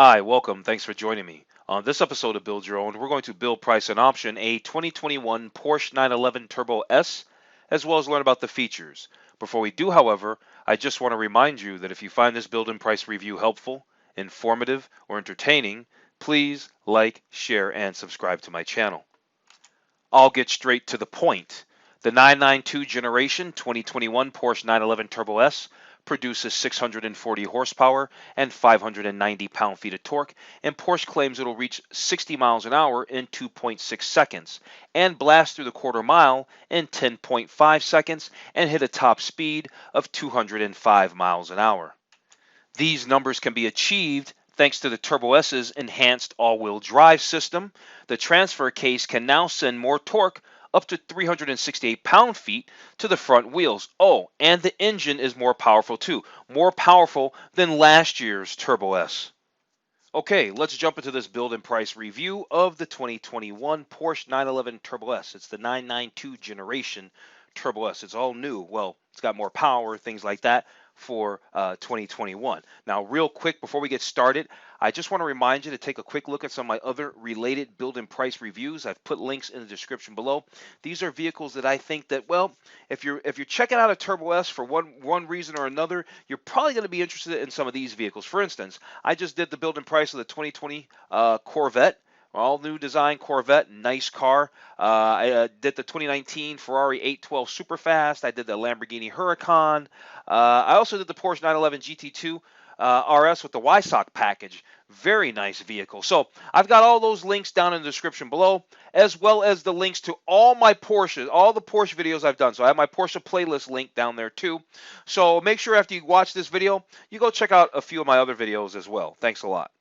Hi, welcome. Thanks for joining me. On this episode of Build Your Own, we're going to build, price, and option a 2021 Porsche 911 Turbo S, as well as learn about the features. Before we do, however, I just want to remind you that if you find this build and price review helpful, informative, or entertaining, please like, share, and subscribe to my channel. I'll get straight to the point. The 992 generation 2021 Porsche 911 Turbo S produces 640 horsepower and 590 pound-feet of torque, and Porsche claims it'll reach 60 miles an hour in 2.6 seconds and blast through the quarter mile in 10.5 seconds and hit a top speed of 205 miles an hour. These numbers can be achieved thanks to the Turbo S's enhanced all-wheel drive system. The transfer case can now send more torque up to 368 pound-feet to the front wheels. Oh, and the engine is more powerful too. More powerful than last year's Turbo S. Okay, let's jump into this build and price review of the 2021 Porsche 911 Turbo S. It's the 992 generation Turbo S. It's all new. Well, it's got more power, things like that for 2021. Now, real quick, before we get started, I just want to remind you to take a quick look at some of my other related build and price reviews. I've put links in the description below. These are vehicles that I think that, well, if you're checking out a Turbo S for one reason or another, you're probably going to be interested in some of these vehicles. For instance, I just did the build and price of the 2020 Corvette. All new design Corvette, nice car. I did the 2019 Ferrari 812 Superfast. I did the Lamborghini Huracán. I also did the Porsche 911 GT2 RS with the Weissach package. Very nice vehicle. So I've got all those links down in the description below, as well as the links to all my Porsches, all the Porsche videos I've done. So I have my Porsche playlist link down there too. So make sure after you watch this video, you go check out a few of my other videos as well. Thanks a lot.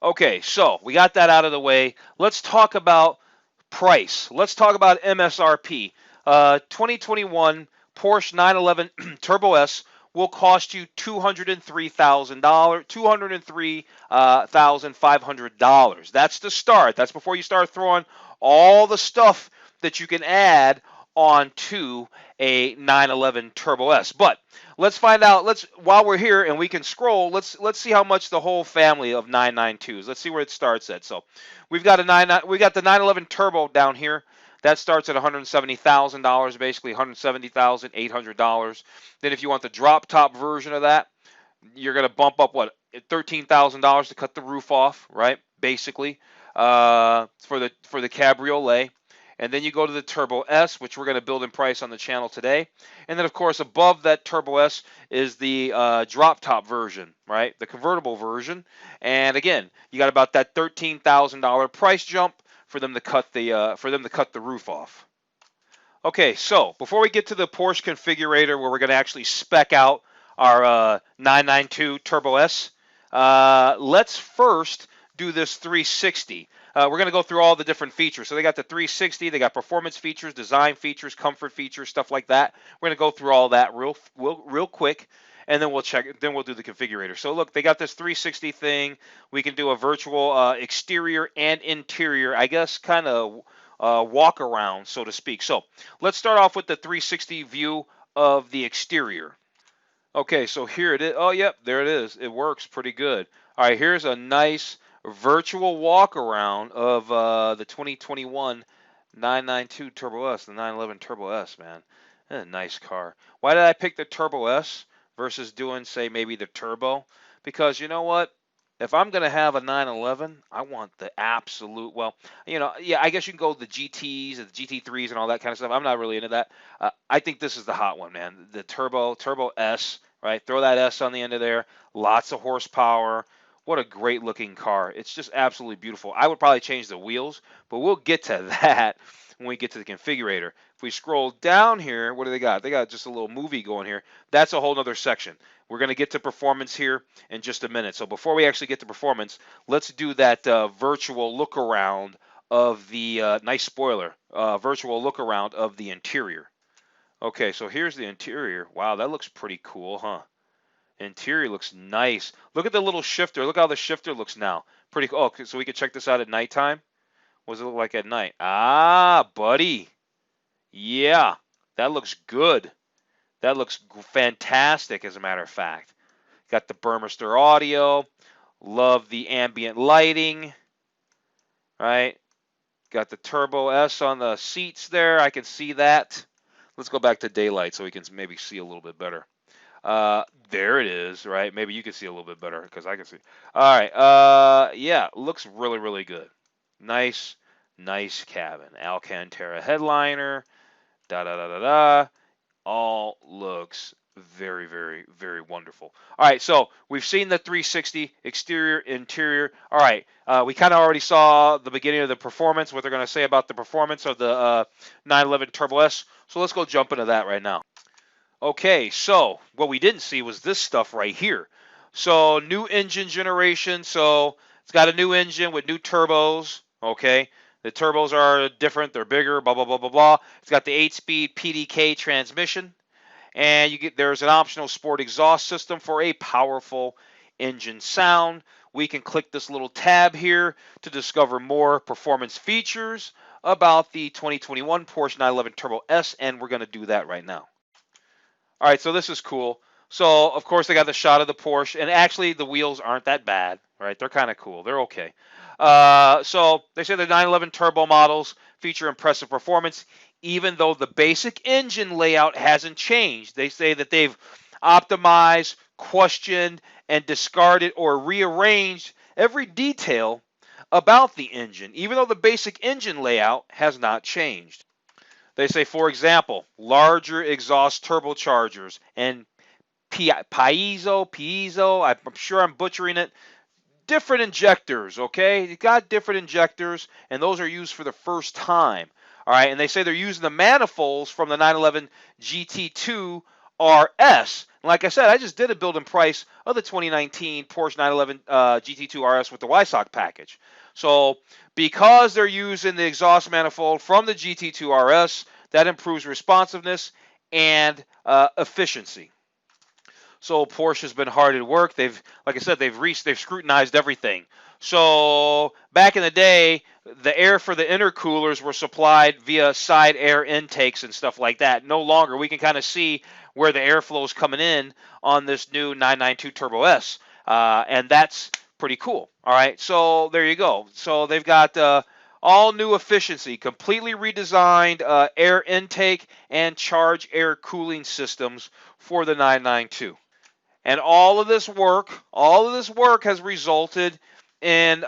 Okay, so we got that out of the way. Let's talk about price. Let's talk about MSRP. 2021 Porsche 911 Turbo S will cost you $203,000, $203,500. That's the start. That's before you start throwing all the stuff that you can add onto a 911 Turbo S. But let's find out. While we're here and we can scroll, let's see how much the whole family of 992s. Let's see where it starts at. So we got the 911 Turbo down here. That starts at $170,000, basically $170,800. Then if you want the drop top version of that, you're going to bump up what, $13,000 to cut the roof off, right? Basically, for the cabriolet. And then you go to the Turbo S, which we're going to build in price on the channel today. And then, of course, above that Turbo S is the drop top version, right? The convertible version. And again, you got about that $13,000 price jump for them to cut the roof off. Okay, so before we get to the Porsche configurator, where we're going to actually spec out our 992 Turbo S, let's first do this 360. We're going to go through all the different features. So they got the 360, they got performance features, design features, comfort features, stuff like that. We're going to go through all that real quick, and then we'll check. Then we'll do the configurator. So look, they got this 360 thing. We can do a virtual exterior and interior, I guess, kind of walk around, so to speak. So let's start off with the 360 view of the exterior. Okay, so here it is. Oh, yep, there it is. It works pretty good. All right, here's a nice virtual walk around of the 2021 992 Turbo S, the 911 Turbo S, man. That's a nice car. Why did I pick the Turbo S versus doing, say, maybe the Turbo? Because you know what? If I'm going to have a 911, I want the absolute, well, yeah, I guess you can go the GTs and the GT3s and all that kind of stuff. I'm not really into that. I think this is the hot one, man. The Turbo S, right? Throw that S on the end of there. Lots of horsepower. What a great looking car. It's just absolutely beautiful. I would probably change the wheels, but we'll get to that when we get to the configurator. If we scroll down here, what do they got? They got just a little movie going here. That's a whole other section. We're going to get to performance here in just a minute. So before we actually get to performance, let's do that virtual look around of the, nice spoiler, virtual look around of the interior. Okay, so here's the interior. Wow, that looks pretty cool, huh? Interior looks nice. Look at the little shifter. Look how the shifter looks now. Pretty cool. Oh, so we can check this out at nighttime. What does it look like at night? Ah, buddy. Yeah, that looks good. That looks fantastic, as a matter of fact. Got the Burmester audio. Love the ambient lighting, right? Got the Turbo S on the seats there. I can see that. Let's go back to daylight so we can maybe see a little bit better. There it is, right? Maybe you can see a little bit better because I can see. All right. Yeah, looks really, really good. Nice, nice cabin. Alcantara headliner. Da da da da da. All looks very, very, very wonderful. All right, so we've seen the 360 exterior, interior. All right, we kind of already saw the beginning of the performance, what they're going to say about the performance of the 911 Turbo S. So let's go jump into that right now. Okay, so what we didn't see was this stuff right here. So new engine generation. So it's got a new engine with new turbos. Okay, the turbos are different. They're bigger. Blah blah blah blah blah. It's got the 8-speed PDK transmission, and there's an optional sport exhaust system for a powerful engine sound. We can click this little tab here to discover more performance features about the 2021 Porsche 911 Turbo S, and we're going to do that right now. All right, so this is cool. So, of course, they got the shot of the Porsche, and actually the wheels aren't that bad, right? They're kind of cool. They're okay. So they say the 911 turbo models feature impressive performance, even though the basic engine layout hasn't changed. They say that they've optimized, questioned, and discarded or rearranged every detail about the engine, even though the basic engine layout has not changed. They say, for example, larger exhaust turbochargers and piezo, I'm sure I'm butchering it, different injectors, okay? You got different injectors, and those are used for the first time. All right, and they say they're using the manifolds from the 911 GT2 RS. And like I said, I just did a build and price of the 2019 Porsche 911 GT2 RS with the Weissach package. So because they're using the exhaust manifold from the GT2 RS, that improves responsiveness and efficiency. So Porsche has been hard at work. Like I said, they've scrutinized everything. So back in the day, the air for the intercoolers were supplied via side air intakes and stuff like that. No longer. We can kind of see where the airflow is coming in on this new 992 Turbo S, and that's pretty cool. All right, so there you go. So they've got all new efficiency, completely redesigned air intake and charge air cooling systems for the 992. And all of this work has resulted in,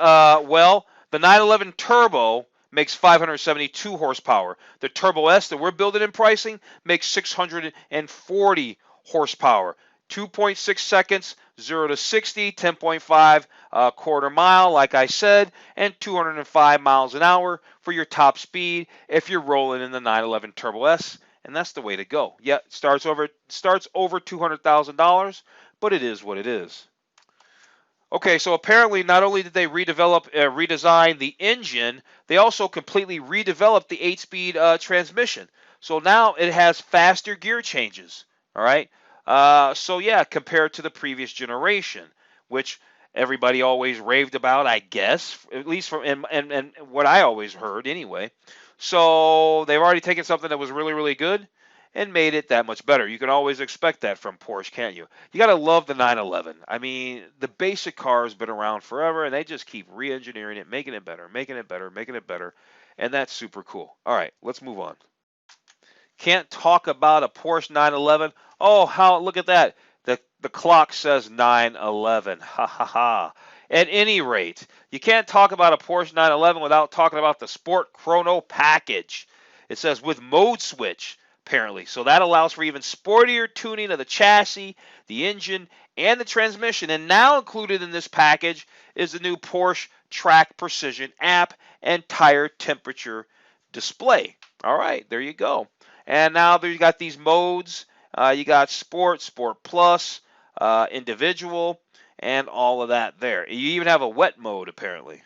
the 911 Turbo makes 572 horsepower. The Turbo S that we're building and pricing makes 640 horsepower. 2.6 seconds, 0 to 60, 10.5 quarter mile, like I said, and 205 miles an hour for your top speed if you're rolling in the 911 Turbo S. And that's the way to go. Yeah, it starts over $200,000, but it is what it is. Okay, so apparently not only did they redesign the engine, they also completely redeveloped the 8-speed transmission. So now it has faster gear changes. All right. So yeah, compared to the previous generation, which everybody always raved about, I guess, at least from and what I always heard anyway. So they've already taken something that was really, really good and made it that much better. You can always expect that from Porsche, can't you? You got to love the 911. I mean, the basic car has been around forever, and they just keep re-engineering it, making it better, making it better, making it better, and that's super cool. All right, let's move on. Can't talk about a Porsche 911. Oh, look at that. The clock says 911. Ha ha ha. At any rate, you can't talk about a Porsche 911 without talking about the Sport Chrono package. It says with mode switch, apparently. So that allows for even sportier tuning of the chassis, the engine, and the transmission. And now included in this package is the new Porsche Track Precision app and tire temperature display. All right, there you go. And now you got these modes. You got Sport, Sport Plus, Individual, and all of that there. You even have a wet mode, apparently.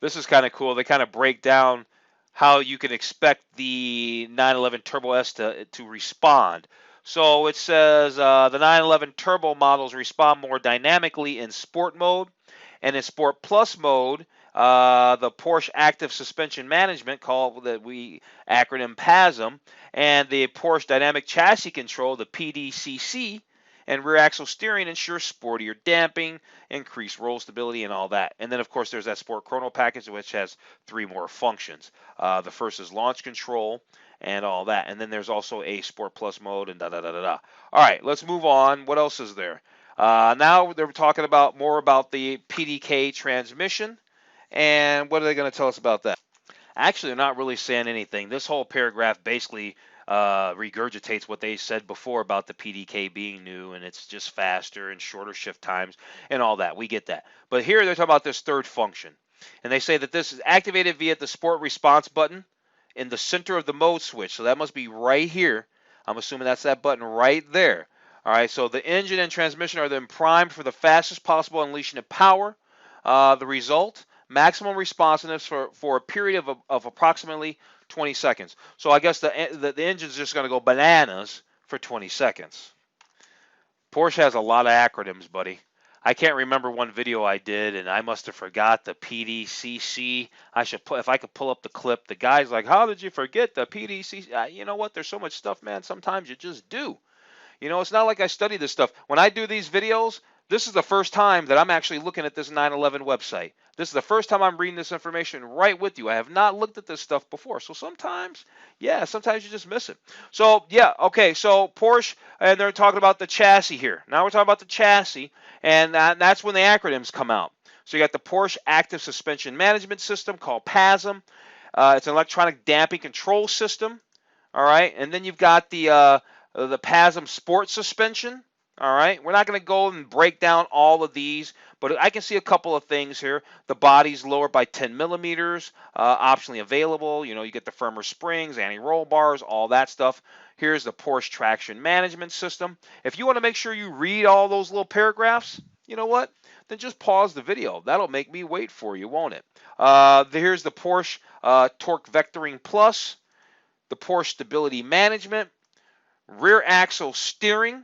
This is kind of cool. They kind of break down how you can expect the 911 Turbo S to respond. So it says the 911 Turbo models respond more dynamically in Sport mode, and in Sport Plus mode, the Porsche Active Suspension Management, called that we acronym PASM, and the Porsche Dynamic Chassis Control, the PDCC, And rear axle steering ensures sportier damping, increased roll stability, and all that. And then, of course, there's that Sport Chrono package, which has 3 more functions. The first is launch control and all that. And then there's also a Sport Plus mode and da-da-da-da-da. All right, let's move on. What else is there? Now they're talking about more about the PDK transmission. And what are they going to tell us about that? Actually, they're not really saying anything. This whole paragraph basically regurgitates what they said before about the PDK being new and it's just faster and shorter shift times and all that. We get that. But here they're talking about this third function. And they say that this is activated via the sport response button in the center of the mode switch. So that must be right here. I'm assuming that's that button right there. All right, so the engine and transmission are then primed for the fastest possible unleashing of power. The result, maximum responsiveness for a period of approximately 20 seconds. So I guess the engine's just going to go bananas for 20 seconds. Porsche has a lot of acronyms, buddy. I can't remember one video I did, and I must have forgot the PDCC. If I could pull up the clip. The guy's like, "How did you forget the PDCC?" You know what? There's so much stuff, man. Sometimes you just do. You know, it's not like I study this stuff. When I do these videos, this is the first time that I'm actually looking at this 911 website. This is the first time I'm reading this information right with you. I have not looked at this stuff before. So sometimes, yeah, sometimes you just miss it. So, yeah, okay, so Porsche, and they're talking about the chassis here. Now we're talking about the chassis, and that's when the acronyms come out. So you got the Porsche Active Suspension Management System called PASM. It's an electronic damping control system, all right? And then you've got the PASM Sport Suspension. All right, we're not going to go and break down all of these, but I can see a couple of things here. The body's lower by 10 millimeters, optionally available. You know, you get the firmer springs, anti-roll bars, all that stuff. Here's the Porsche Traction Management System. If you want to make sure you read all those little paragraphs, you know what? Then just pause the video. That'll make me wait for you, won't it? Here's the Porsche Torque Vectoring Plus, the Porsche Stability Management, rear axle steering.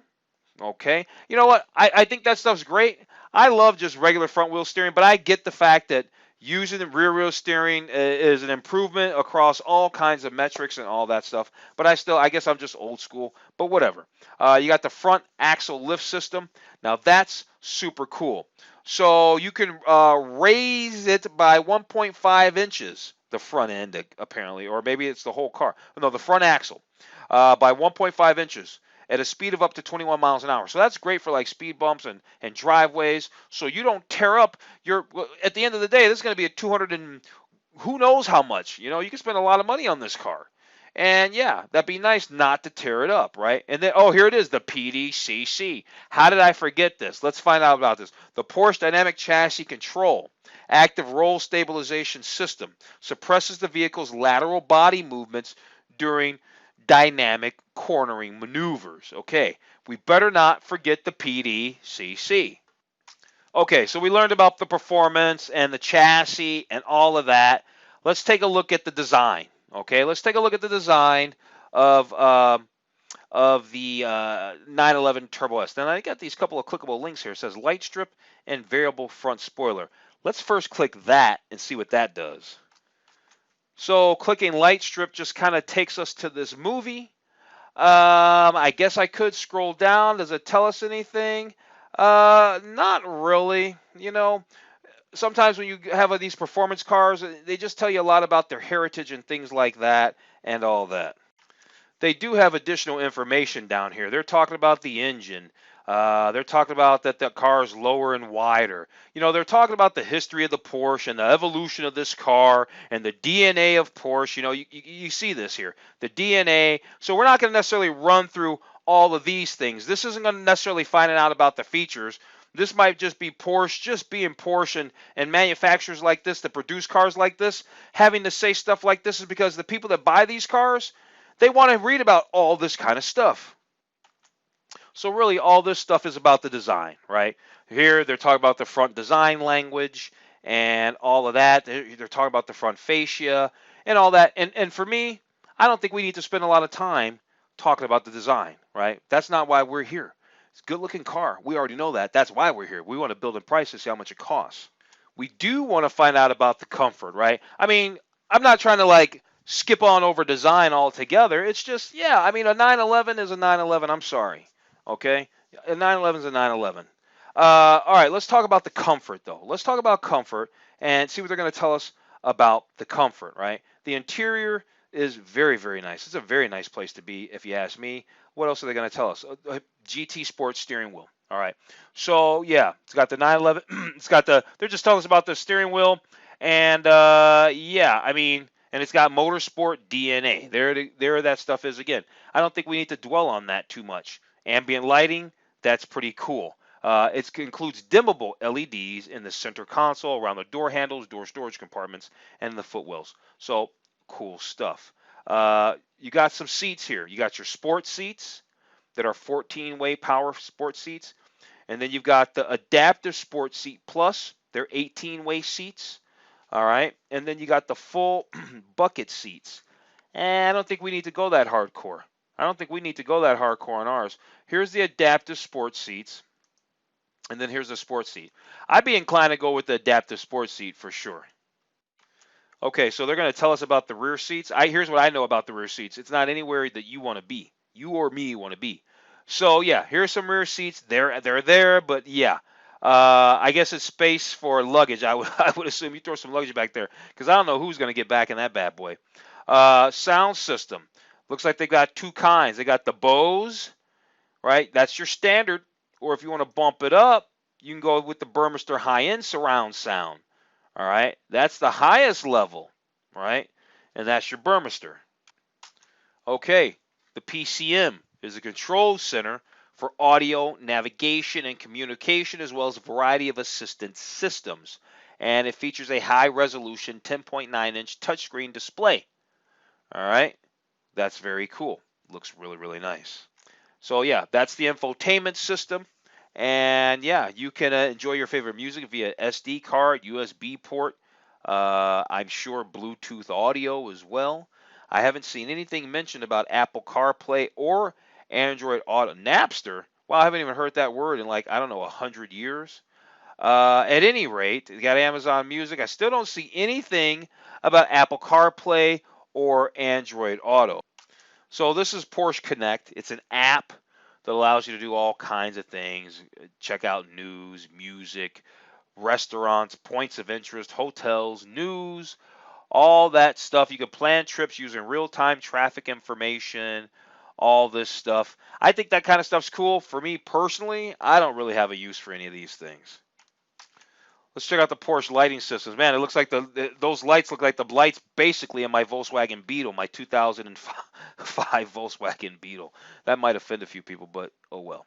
Okay, you know what? I think that stuff's great. I love just regular front wheel steering, but I get the fact that using the rear wheel steering is an improvement across all kinds of metrics and all that stuff. But I guess I'm just old school, but whatever. You got the front axle lift system. Now that's super cool. So you can raise it by 1.5 inches, the front end apparently, or maybe it's the whole car. No, the front axle by 1.5 inches. At a speed of up to 21 miles an hour. So that's great for like speed bumps and driveways. So you don't tear up at the end of the day, this is going to be a 200 and who knows how much. You know, you can spend a lot of money on this car. And yeah, that'd be nice not to tear it up, right? And then, oh, here it is, the PDCC. How did I forget this? Let's find out about this. The Porsche Dynamic Chassis Control. Active roll stabilization system. Suppresses the vehicle's lateral body movements during dynamic cornering maneuvers. Okay, we better not forget the PDCC. Okay, so we learned about the performance and the chassis and all of that. Let's take a look at the design. Okay, let's take a look at the design of the 911 Turbo S. Then I got these couple of clickable links here. It says light strip and variable front spoiler. Let's first click that and see what that does. So clicking light strip just kind of takes us to this movie. I guess I could scroll down. Does it tell us anything? Not really. You know, sometimes when you have these performance cars, they just tell you a lot about their heritage and things like that and all that. They do have additional information down here. They're talking about the engine. They're talking about that the car is lower and wider. You know, they're talking about the history of the Porsche and the evolution of this car and the DNA of Porsche. You know, you see this here, the DNA. So we're not going to necessarily run through all of these things. This isn't going to necessarily find out about the features. This might just be Porsche, just being Porsche, and manufacturers like this that produce cars like this having to say stuff like this is because the people that buy these cars, they want to read about all this kind of stuff. So really all this stuff is about the design, right? Here they're talking about the front design language and all of that. They're talking about the front fascia and all that. And for me, I don't think we need to spend a lot of time talking about the design, right? That's not why we're here. It's a good looking car. We already know that. That's why we're here. We want to build a price to see how much it costs. We do want to find out about the comfort, right? I mean, I'm not trying to like skip on over design altogether. It's just, yeah, I mean, a 911 is a 911. I'm sorry. Okay, A 911 is a 911. All right, let's talk about the comfort, though. Let's talk about comfort and see what they're going to tell us about the comfort, right? The interior is very, very nice. It's a very nice place to be, if you ask me. What else are they going to tell us? GT Sports steering wheel. All right. So, yeah, it's got the 911. It's got the, they're just telling us about the steering wheel. And, yeah, I mean, and it's got motorsport DNA. There that stuff is again. I don't think we need to dwell on that too much. Ambient lighting, that's pretty cool. It includes dimmable LEDs in the center console, around the door handles, door storage compartments, and the footwells. So cool stuff. You got some seats here. You got your sports seats that are 14-way power sports seats, and then you've got the adaptive sports seat plus. They're 18-way seats. All right, and then you got the full bucket seats. And I don't think we need to go that hardcore. I don't think we need to go that hardcore on ours. Here's the adaptive sports seats. And then here's the sports seat. I'd be inclined to go with the adaptive sports seat for sure. Okay, so they're going to tell us about the rear seats. Here's what I know about the rear seats. It's not anywhere that you want to be. You or me want to be. So yeah, here's some rear seats. They're there, but yeah. I guess it's space for luggage. I would assume you throw some luggage back there because I don't know who's going to get back in that bad boy. Sound system. Looks like they got two kinds. They got the Bose, right? That's your standard. Or if you want to bump it up, you can go with the Burmester high-end surround sound. All right, that's the highest level, right? And that's your Burmester. Okay, the PCM is a control center for audio, navigation, and communication, as well as a variety of assistance systems. And it features a high-resolution 10.9-inch touchscreen display. All right, that's very cool. Looks really, really nice. So yeah, that's the infotainment system. And yeah, you can enjoy your favorite music via SD card, USB port. I'm sure Bluetooth audio as well. I haven't seen anything mentioned about Apple CarPlay or Android Auto. Napster? Well, I haven't even heard that word in like, I don't know, 100 years. At any rate, you got Amazon Music. I still don't see anything about Apple CarPlay or Android Auto. So this is Porsche Connect. It's an app that allows you to do all kinds of things. Check out news, music, restaurants, points of interest, hotels, news, all that stuff. You can plan trips using real-time traffic information, all this stuff. I think that kind of stuff's cool. For me personally, I don't really have a use for any of these things. Let's check out the Porsche lighting systems. Man, it looks like those lights look like the lights basically in my Volkswagen Beetle, my 2005 Volkswagen Beetle. That might offend a few people, but oh well,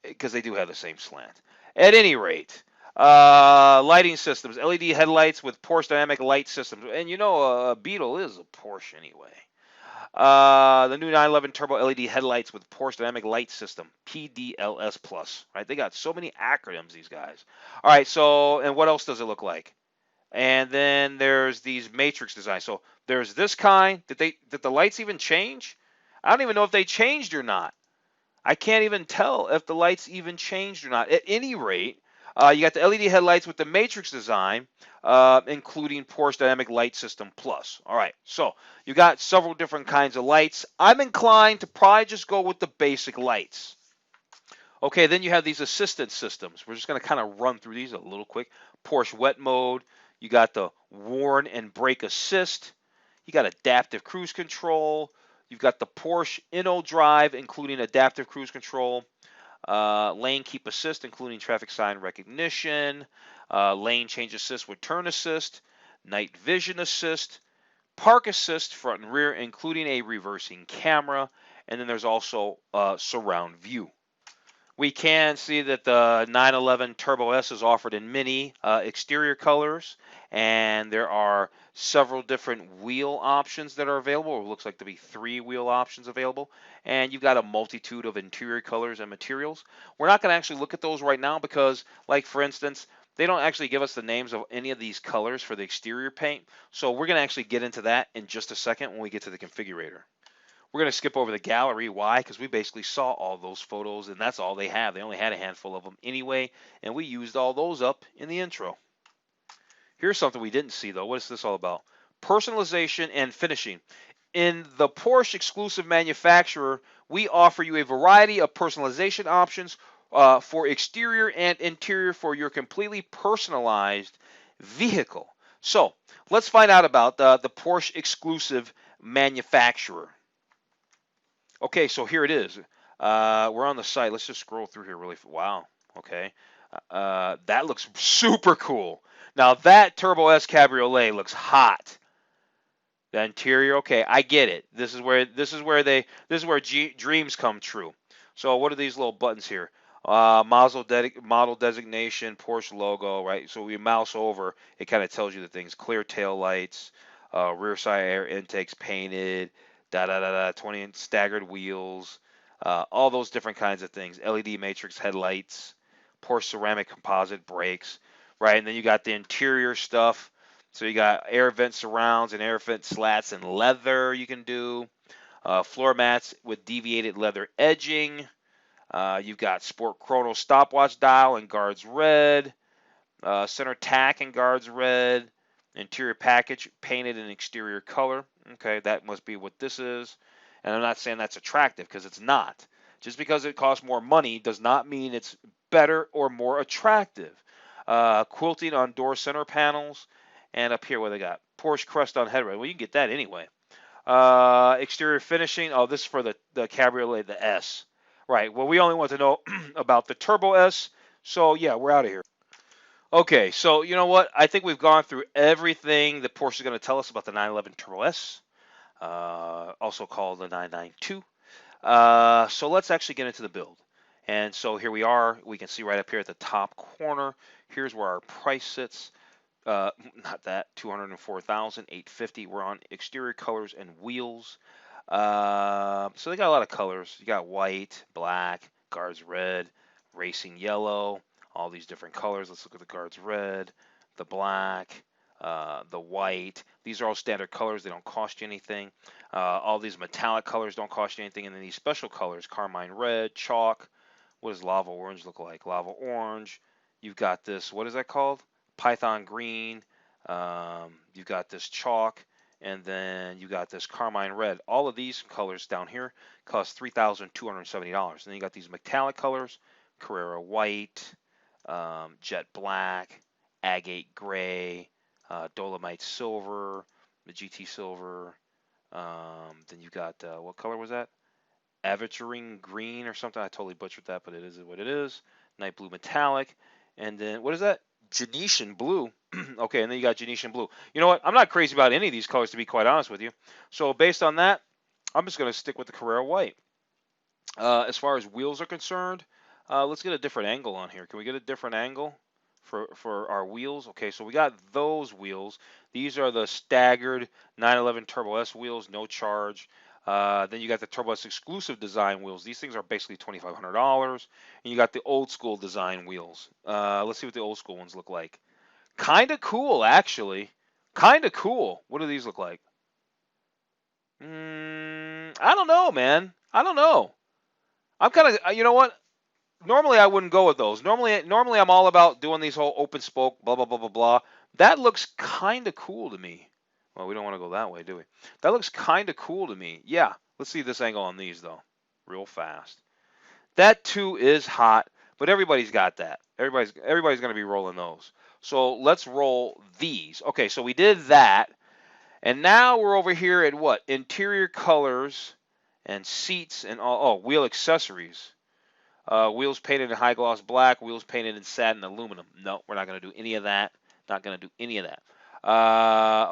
because they do have the same slant. At any rate, lighting systems, LED headlights with Porsche dynamic light systems. And you know, a Beetle is a Porsche anyway. The new 911 turbo LED headlights with Porsche Dynamic Light System, PDLS Plus. Right? They got so many acronyms, these guys. All right, so, and what else does it look like? And then there's these matrix designs. So there's this kind. Did the lights even change? I don't even know if they changed or not. I can't even tell if the lights even changed or not. At any rate, you got the LED headlights with the matrix design, including Porsche Dynamic Light System Plus. All right, so you got several different kinds of lights. I'm inclined to probably just go with the basic lights. Okay, then you have these assistance systems. We're just going to kind of run through these a little quick. Porsche Wet Mode. You got the Warn and Brake Assist. You got Adaptive Cruise Control. You've got the Porsche Inno Drive, including Adaptive Cruise Control. Lane Keep Assist, including traffic sign recognition. Lane Change Assist with Turn Assist. Night Vision Assist. Park Assist, front and rear, including a reversing camera. And then there's also Surround View. We can see that the 911 Turbo S is offered in many exterior colors, and there are several different wheel options that are available. It looks like there'll be 3 wheel options available, and you've got a multitude of interior colors and materials. We're not going to actually look at those right now because, like for instance, they don't actually give us the names of any of these colors for the exterior paint, so we're going to actually get into that in just a second when we get to the configurator. We're going to skip over the gallery. Why? Because we basically saw all those photos, and that's all they have. They only had a handful of them anyway, and we used all those up in the intro. Here's something we didn't see, though. What is this all about? Personalization and finishing. in the Porsche exclusive manufacturer, we offer you a variety of personalization options for exterior and interior for your completely personalized vehicle. So let's find out about the Porsche exclusive manufacturer. Okay, so here it is. We're on the site. Let's just scroll through here really. Wow. Okay. That looks super cool. Now that Turbo S Cabriolet looks hot. The interior, okay, I get it. This is where dreams come true. So what are these little buttons here? Model designation, Porsche logo, right? So we mouse over, it kind of tells you the things. Clear tail lights, rear side air intakes painted, 20-inch staggered wheels, all those different kinds of things. LED matrix headlights, Porsche ceramic composite brakes, right? And then you got the interior stuff. So you got air vent surrounds and air vent slats and leather you can do. Floor mats with deviated leather edging. You've got Sport Chrono stopwatch dial in guards red. Center tack in guards red. Interior package painted in exterior color. Okay, that must be what this is. And I'm not saying that's attractive because it's not. Just because it costs more money does not mean it's better or more attractive. Quilting on door center panels. And up here, what they got? Porsche crust on headrest. Well, you can get that anyway. Exterior finishing. Oh, this is for the Cabriolet, the S. Right. Well, we only want to know about the Turbo S. So, yeah, we're out of here. Okay, so you know what? I think we've gone through everything that Porsche is going to tell us about the 911 Turbo S, also called the 992. So let's actually get into the build. And so here we are. We can see right up here at the top corner. Here's where our price sits. Not that, 204,850. We're on exterior colors and wheels. So they got a lot of colors. You got white, black, guards red, racing yellow, all these different colors. Let's look at the guards red, the black, the white. These are all standard colors. They don't cost you anything. All these metallic colors don't cost you anything. And then these special colors, carmine red, chalk. What does lava orange look like? Lava orange. You've got this, what is that called? Python green. You've got this chalk. And then you got this carmine red. All of these colors down here cost $3,270. And then you got these metallic colors, Carrera white, jet black, agate gray, dolomite silver, the GT silver. Then you got, what color was that? Aventurine green or something. I totally butchered that, but it is what it is. Night blue metallic. And then, what is that? Genetian blue. Okay, and then you got Genetian blue. You know what? I'm not crazy about any of these colors, to be quite honest with you. So based on that, I'm just going to stick with the Carrera white. As far as wheels are concerned, let's get a different angle on here. Can we get a different angle for our wheels? Okay, so we got those wheels. These are the staggered 911 Turbo S wheels, no charge. Then you got the Turbo S exclusive design wheels. These things are basically $2,500. And you got the old school design wheels. Let's see what the old school ones look like. Kind of cool, actually. Kind of cool. What do these look like? I don't know, man. I don't know. I'm kind of, you know what? Normally I wouldn't go with those. Normally I'm all about doing these whole open spoke, blah, blah, blah, blah, blah. That looks kind of cool to me. Well, we don't want to go that way, do we? That looks kind of cool to me. Yeah. Let's see this angle on these, though. Real fast. That, too, is hot, but everybody's got that. Everybody's going to be rolling those. So let's roll these. Okay, so we did that. And now we're over here at what? Interior colors and seats and all. Oh, wheel accessories. Wheels painted in high gloss black. Wheels painted in satin aluminum. No, we're not going to do any of that. Not going to do any of that.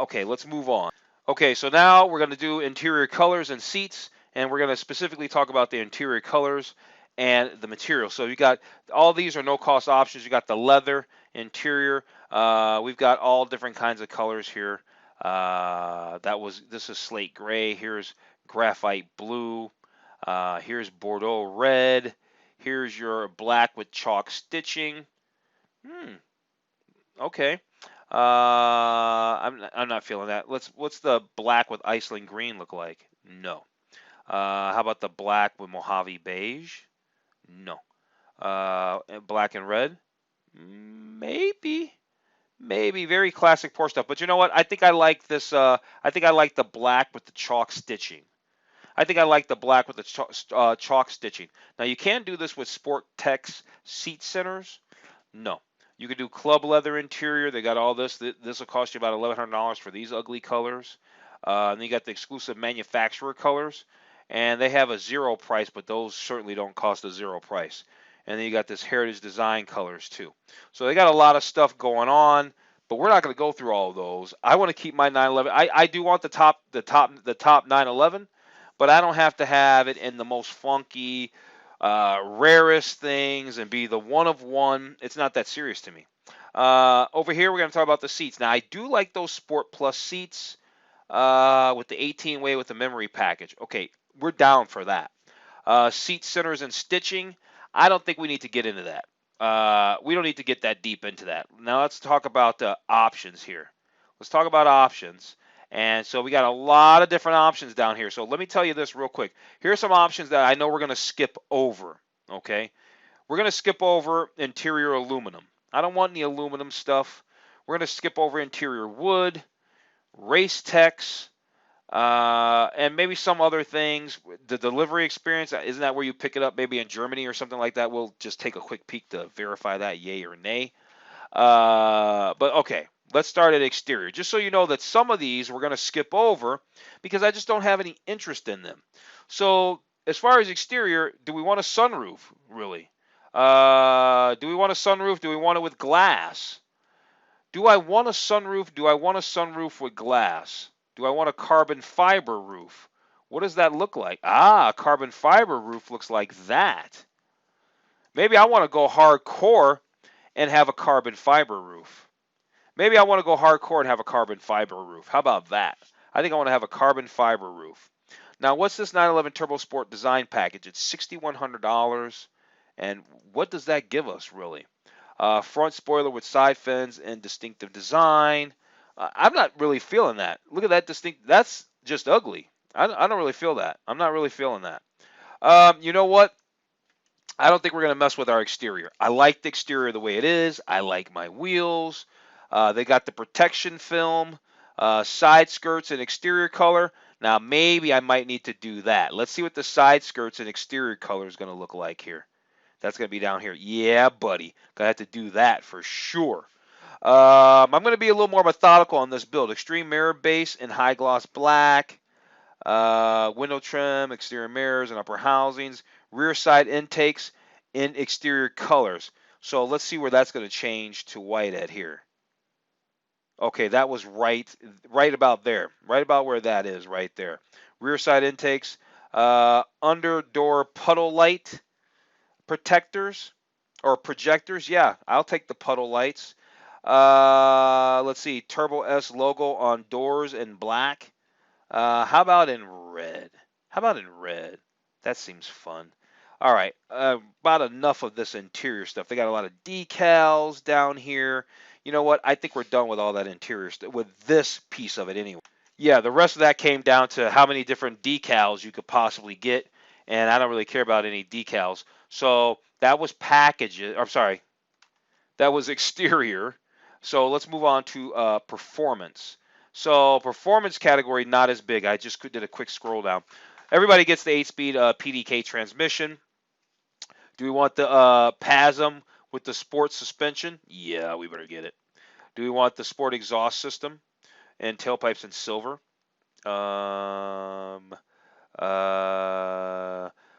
Okay, let's move on. Okay, so now we're going to do interior colors and seats. And we're going to specifically talk about the interior colors and the material. So you got all these are no cost options. You got the leather interior. We've got all different kinds of colors here. This is slate gray. Here's graphite blue. Here's Bordeaux red. Here's your black with chalk stitching. Okay. I'm not feeling that. What's the black with Iceland green look like? No. How about the black with Mojave beige? No. Black and red? Maybe. Maybe very classic Porsche stuff. But you know what? I think I like this. I think I like the black with the chalk stitching. I think I like the black with the chalk stitching. Now you can do this with Sport Tex seat centers. No. You can do club leather interior. They got all this. This will cost you about $1,100 for these ugly colors. And then you got the exclusive manufacturer colors. And they have a zero price, but those certainly don't cost a zero price. And then you got this heritage design colors too. So they got a lot of stuff going on, but we're not going to go through all of those. I want to keep my 911. I do want the top 911, but I don't have to have it in the most funky, rarest things and be the one of one. It's not that serious to me. Over here, we're going to talk about the seats. Now, I do like those Sport Plus seats with the 18-way with the memory package. Okay, we're down for that. Seat centers and stitching, I don't think we need to get into that. We don't need to get that deep into that. Now, let's talk about the options here. Let's talk about options. And so we got a lot of different options down here. So let me tell you this real quick. Here are some options that I know we're going to skip over, okay? We're going to skip over interior aluminum. I don't want any aluminum stuff. We're going to skip over interior wood, race tex, and maybe some other things. The delivery experience, isn't that where you pick it up maybe in Germany or something like that? We'll just take a quick peek to verify that, yay or nay. But okay, let's start at exterior. Just so you know that some of these we're going to skip over because I just don't have any interest in them. So as far as exterior, do we want a sunroof, really? Do we want a sunroof? Do we want it with glass? Do I want a sunroof? Do I want a sunroof with glass? Do I want a carbon fiber roof? What does that look like? Ah, a carbon fiber roof looks like that. Maybe I want to go hardcore and have a carbon fiber roof. Maybe I want to go hardcore and have a carbon fiber roof. How about that? I think I want to have a carbon fiber roof. Now, what's this 911 Turbo Sport design package? It's $6,100. And what does that give us, really? Front spoiler with side fins and distinctive design. I'm not really feeling that. Look at that distinct. That's just ugly. I don't really feel that. I'm not really feeling that. You know what? I don't think we're going to mess with our exterior. I like the exterior the way it is. I like my wheels. They got the protection film, side skirts and exterior color. Now, maybe I might need to do that. Let's see what the side skirts and exterior color is going to look like here. That's going to be down here. Yeah, buddy. Going to have to do that for sure. I'm going to be a little more methodical on this build. Extreme mirror base in high gloss black. Window trim, exterior mirrors and upper housings. Rear side intakes in exterior colors. So let's see where that's going to change to white at here. Okay, that was right about there. Right about where that is right there. Rear side intakes. Under door puddle light protectors or projectors. Yeah, I'll take the puddle lights. Let's see. Turbo S logo on doors in black. How about in red? How about in red? That seems fun. All right, about enough of this interior stuff. They got a lot of decals down here. You know what? I think we're done with all that interior stuff, with this piece of it anyway. Yeah, the rest of that came down to how many different decals you could possibly get, and I don't really care about any decals. So that was packages. I'm sorry, that was exterior. So let's move on to performance. So performance category, not as big. I just did a quick scroll down. Everybody gets the 8-speed PDK transmission. Do we want the PASM with the sport suspension? Yeah, we better get it. Do we want the sport exhaust system and tailpipes in silver?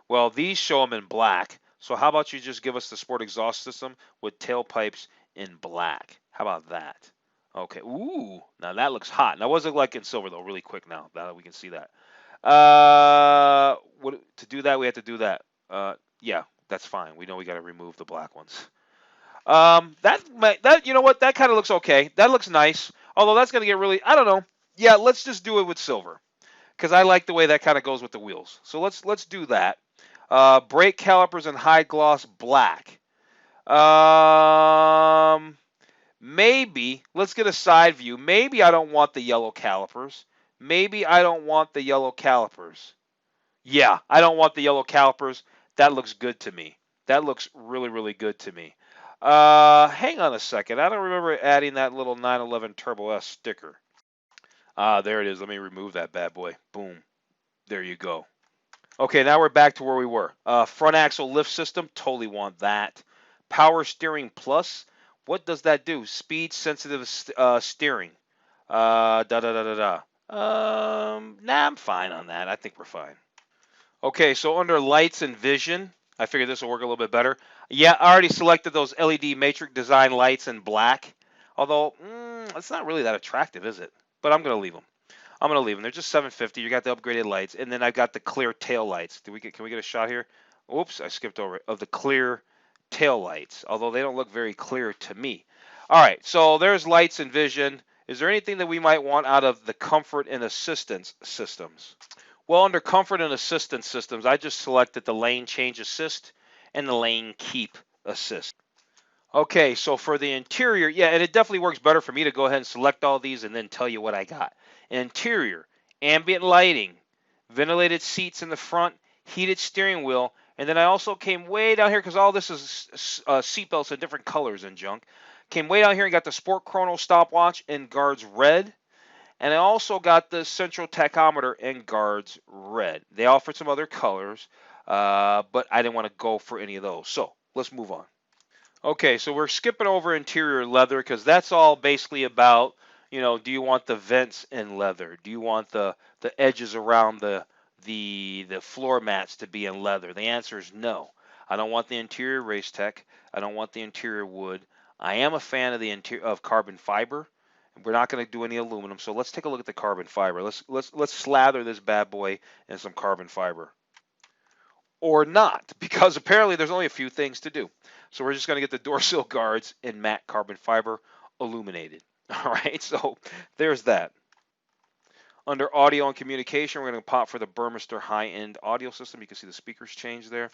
Well, these show them in black. So how about you just give us the sport exhaust system with tailpipes in black? How about that? Okay. Ooh, now that looks hot. Now, what does it look like in silver, though? Really quick now that we can see that. To do that, we have to do that. Yeah, that's fine. We know we got to remove the black ones. That you know what? That kind of looks okay. That looks nice. Although that's gonna get really, I don't know. Yeah, let's just do it with silver, because I like the way that kind of goes with the wheels. So let's do that. Brake calipers in high gloss black. Maybe let's get a side view. Maybe I don't want the yellow calipers. Maybe I don't want the yellow calipers. Yeah, I don't want the yellow calipers. That looks good to me. That looks really, really good to me. Hang on a second. I don't remember adding that little 911 Turbo S sticker. There it is. Let me remove that bad boy. Boom. There you go. Okay, now we're back to where we were. Front axle lift system, totally want that. Power steering plus, what does that do? Speed sensitive steering. Da da da da da. Nah, I'm fine on that. I think we're fine. Okay, so under lights and vision, I figured this will work a little bit better. Yeah, I already selected those LED matrix design lights in black. Although, it's not really that attractive, is it? But I'm gonna leave them. I'm gonna leave them. They're just 750. You got the upgraded lights, and then I've got the clear tail lights. Can we get a shot here? Oops, I skipped over it. Of the clear tail lights, although they don't look very clear to me. All right, so there's lights and vision. Is there anything that we might want out of the comfort and assistance systems? Well, under comfort and assistance systems, I just selected the lane change assist and the lane keep assist. Okay, so for the interior, yeah, and it definitely works better for me to go ahead and select all these and then tell you what I got. Interior, ambient lighting, ventilated seats in the front, heated steering wheel, and then I also came way down here because all this is seatbelts in different colors and junk. Came way down here and got the Sport Chrono stopwatch in guards red, and I also got the central tachometer in guards red. They offered some other colors, but I didn't want to go for any of those. So let's move on. Okay, so we're skipping over interior leather because that's all basically about, do you want the vents in leather? Do you want the edges around the floor mats to be in leather? The answer is no. I don't want the interior race tech. I don't want the interior wood. I am a fan of the interior of carbon fiber. We're not going to do any aluminum, so let's take a look at the carbon fiber. Let's slather this bad boy in some carbon fiber. Or not, because apparently there's only a few things to do. So we're just going to get the door sill guards in matte carbon fiber illuminated. All right, so there's that. Under audio and communication, we're going to pop for the Burmester high-end audio system. You can see the speakers change there.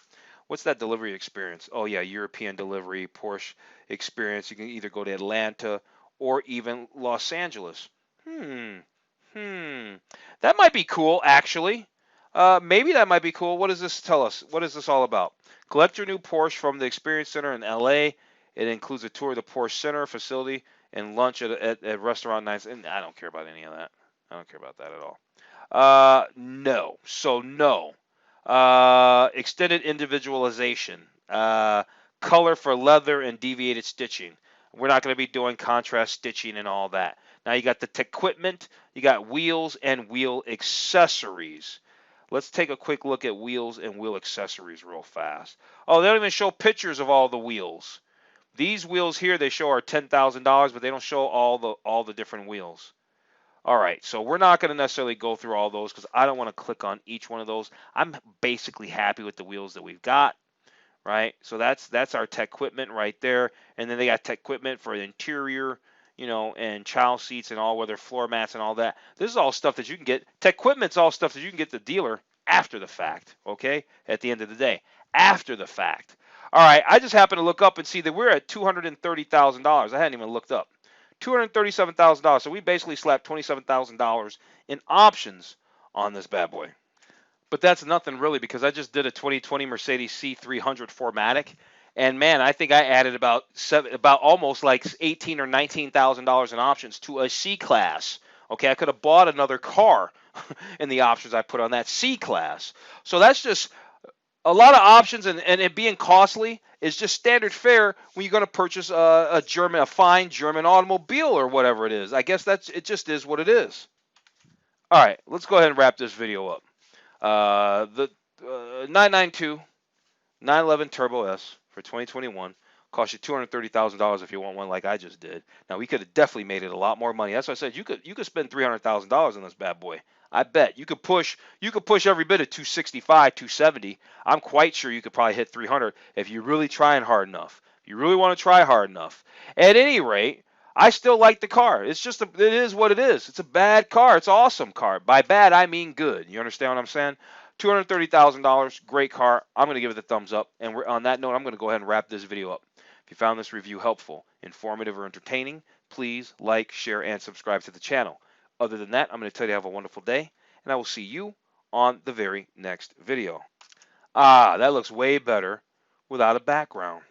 What's that delivery experience? Oh yeah, European delivery, Porsche experience. You can either go to Atlanta or even Los Angeles. That might be cool, actually. Maybe that might be cool. What does this tell us? What is this all about? Collect your new Porsche from the Experience Center in LA. It includes a tour of the Porsche Center facility and lunch at Restaurant 9. And I don't care about any of that. I don't care about that at all. No. So no. Extended individualization. Color for leather and deviated stitching. We're not going to be doing contrast stitching and all that. Now you got the equipment, you got wheels and wheel accessories. Let's take a quick look at wheels and wheel accessories real fast. Oh, they don't even show pictures of all the wheels. These wheels here they show are $10,000, but they don't show all the different wheels. All right, so we're not going to necessarily go through all those because I don't want to click on each one of those. I'm basically happy with the wheels that we've got, right? So that's our tech equipment right there, and then they got tech equipment for the interior, and child seats and all-weather floor mats and all that. This is all stuff that you can get. Tech equipment's all stuff that you can get the dealer after the fact, okay? At the end of the day, after the fact. All right, I just happened to look up and see that we're at $230,000. I hadn't even looked up. $237,000. So we basically slapped $27,000 in options on this bad boy. But that's nothing really because I just did a 2020 Mercedes C300 4MATIC, and man, I think I added about almost like $18,000 or $19,000 in options to a C class. Okay, I could have bought another car in the options I put on that C class. So that's just a lot of options, and it being costly is just standard fare when you're going to purchase a fine German automobile or whatever it is. I guess it just is what it is. All right, let's go ahead and wrap this video up. The 992 911 Turbo S for 2021 cost you $230,000 if you want one like I just did. Now we could have definitely made it a lot more money. That's why I said you could spend $300,000 on this bad boy. I bet you could push every bit of 265, 270. I'm quite sure you could probably hit 300 if you're really trying hard enough. If you really want to try hard enough. At any rate, I still like the car. It is what it is. It's a bad car. It's an awesome car. By bad, I mean good. You understand what I'm saying? $230,000, great car. I'm going to give it the thumbs up. And on that note, I'm going to go ahead and wrap this video up. If you found this review helpful, informative, or entertaining, please like, share, and subscribe to the channel. Other than that, I'm going to tell you to have a wonderful day, and I will see you on the very next video. That looks way better without a background.